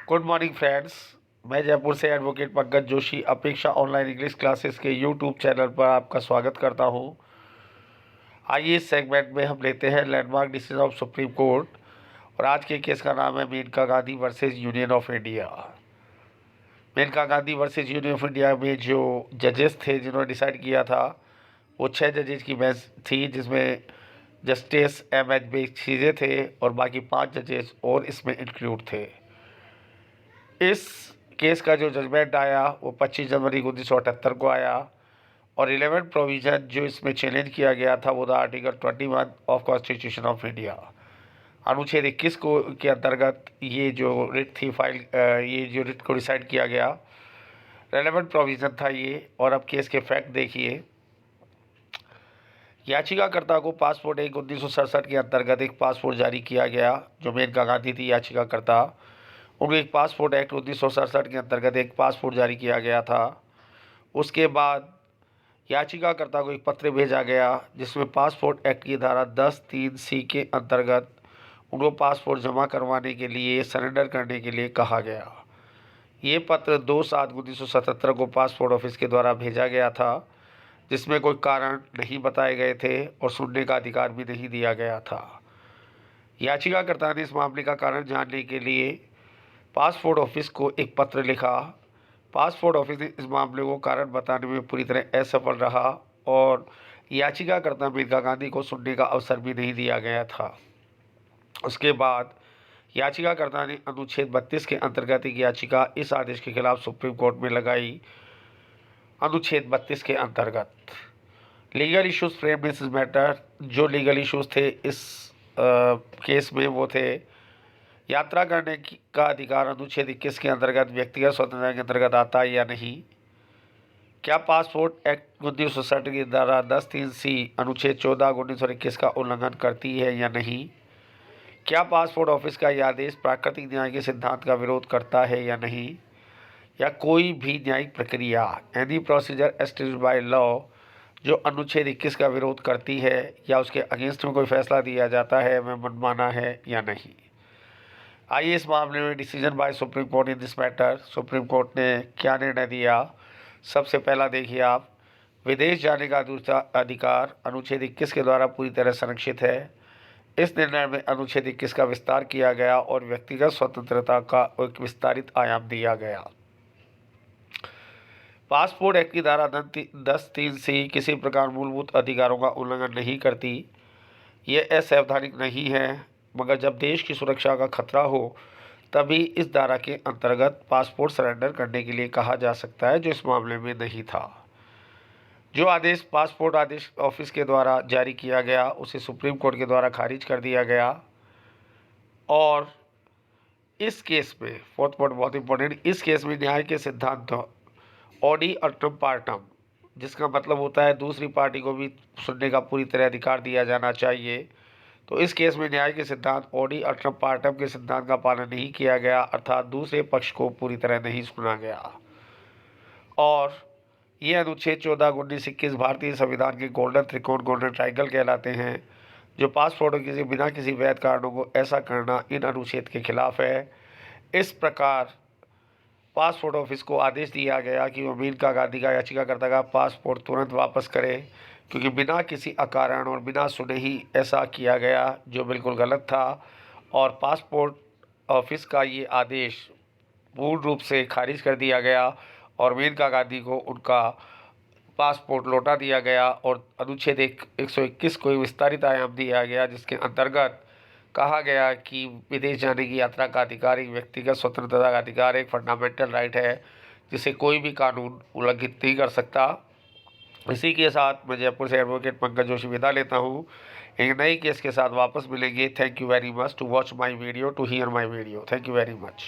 Good morning friends. मैं जयपुर से advocate Pankaj Joshi अपेक्षा ऑनलाइन इंग्लिश क्लासेस के यूट्यूब चैनल पर आपका स्वागत करता हूं। आइए इस सेगमेंट में हम लेते हैं landmark decision of supreme court और आज के केस का नाम है Maneka Gandhi versus union of India. Maneka Gandhi versus union of India में जो जजेस थे जिन्होंने डिसाइड किया था वो 6 जजेस की बेंच थी, जिसमें जस्टिस M.H. बेगचीजे थे और बाकी 5 जजेस और इसमें इंक्लूड थे। इस केस का जो जजमेंट आया वो 25 जनवरी 1978 को आया और 11 प्रोविज़न जो इसमें चैलेंज किया गया था वो था article 21 of constitution of India. अनुच्छेद 21 को के अंतर्गत ये जो रिट थी ये जो रिट को डिसाइड किया गया रेलेवेंट प्रोविज़न था ये। और अब केस के फैक्ट देखिए। याचिकाकर्ता को पासपोर्ट एक्ट 1967 के अंतर्गत एक पासपोर्ट जारी किया गया। जो मेनका गांधी थी याचिकाकर्ता, उनको एक पासपोर्ट एक्ट 1967 के अंतर्गत एक पासपोर्ट जारी किया गया था। उसके बाद याचिकाकर्ता को एक पत्र भेजा गया जिसमें पासपोर्ट एक्ट की धारा 10(3)(c) के अंतर्गत उनको पासपोर्ट जमा करवाने के लिए सरेंडर करने के लिए कहा गया। ये पत्र 2/7/1977 को पासपोर्ट ऑफिस के द्वारा भेजा गया था, जिसमें कोई कारण नहीं बताए गए थे और सुनने का अधिकार भी नहीं दिया गया था। याचिकाकर्ता ने इस मामले का कारण जानने के लिए पासपोर्ट ऑफिस को एक पत्र लिखा। पासपोर्ट ऑफिस ने इस मामले को कारण बताने में पूरी तरह असफल रहा और याचिकाकर्ता मेनका गांधी को सुनने का अवसर भी नहीं दिया गया था। उसके बाद याचिकाकर्ता ने अनुच्छेद 32 के अंतर्गत एक याचिका इस आदेश के खिलाफ सुप्रीम कोर्ट में लगाई। अनुच्छेद 32 के अंतर्गत legal issues framed in this matter, जो लीगल इश्यूज थे इस केस में वो थे यात्रा करने का अधिकार अनुच्छेद 21 के अंतर्गत व्यक्तिगत स्वतंत्रता के अंतर्गत आता है या नहीं, क्या पासपोर्ट एक्ट 1960 की धारा 10(3)(c) अनुच्छेद 14 1921 का उल्लंघन करती है या नहीं, क्या पासपोर्ट ऑफिस का यह आदेश प्राकृतिक न्याय के सिद्धांत का विरोध करता है या नहीं, या कोई भी न्यायिक प्रक्रिया any procedure established by law जो अनुच्छेद 21 का विरोध करती है या उसके अगेंस्ट में कोई फैसला दिया जाता है वह मनमाना है या नहीं। आइए इस मामले में decision by supreme court in this matter, supreme court ने क्या निर्णय दिया। सबसे पहला देखिए आप, विदेश जाने का दूसरा अधिकार अनुच्छेद 21 के द्वारा पूरी तरह संरक्षित है। इस निर्णय में अनुच्छेद 21 का विस्तार किया गया और व्यक्तिगत स्वतंत्रता का एक विस्तारित आयाम दिया गया। पासपोर्ट एक्ट की धारा 10(3)(c) किसी प्रकार मूलभूत अधिकारों का उल्लंघन नहीं करती। ये असंवैधानिक नहीं है, मगर जब देश की सुरक्षा का खतरा हो तभी इस धारा के अंतर्गत पासपोर्ट सरेंडर करने के लिए कहा जा सकता है, जो इस मामले में नहीं था। जो आदेश पासपोर्ट आदेश ऑफिस के द्वारा जारी किया गया उसे सुप्रीम कोर्ट के द्वारा खारिज कर दिया गया। और इस केस में फोर्थ पॉइंट बहुत इंपॉर्टेंट, इस केस में न्याय के सिद्धांत ऑडी अल्टरम पार्टम, जिसका मतलब होता है दूसरी पार्टी को भी सुनने का पूरी तरह अधिकार दिया जाना चाहिए। तो इस केस में न्याय के सिद्धांत ऑडी अल्टरम पार्टम के सिद्धांत का पालन नहीं किया गया, अर्थात दूसरे पक्ष को पूरी तरह नहीं सुना गया। और ये अनुच्छेद 14 1921 भारतीय संविधान के गोल्डन त्रिकोण, गोल्डन ट्राइंगल कहलाते हैं। जो पासपोर्ट के बिना किसी वैध कारणों को ऐसा करना इन अनुच्छेद के खिलाफ है। इस प्रकार पासपोर्ट ऑफिस को आदेश दिया गया कि वो मेनका गांधी का याचिकाकर्ता का पासपोर्ट तुरंत वापस करे, क्योंकि बिना किसी अकारण और बिना सुने ही ऐसा किया गया, जो बिल्कुल गलत था। और पासपोर्ट ऑफिस का ये आदेश पूर्ण रूप से खारिज कर दिया गया और मेनका गांधी को उनका पासपोर्ट लौटा दिया गया और अनुच्छेद 121 को विस्तारित आयाम दिया गया, जिसके अंतर्गत कहा गया कि विदेश जाने की यात्रा का अधिकार एक व्यक्तिगत स्वतंत्रता का अधिकार, एक फंडामेंटल राइट है जिसे कोई भी कानून उल्लंघित नहीं कर सकता। इसी के साथ मैं जयपुर से एडवोकेट पंकज जोशी विदा लेता हूँ। एक नई केस के साथ वापस मिलेंगे। Thank you very much to watch my video, to hear my video. Thank you very much.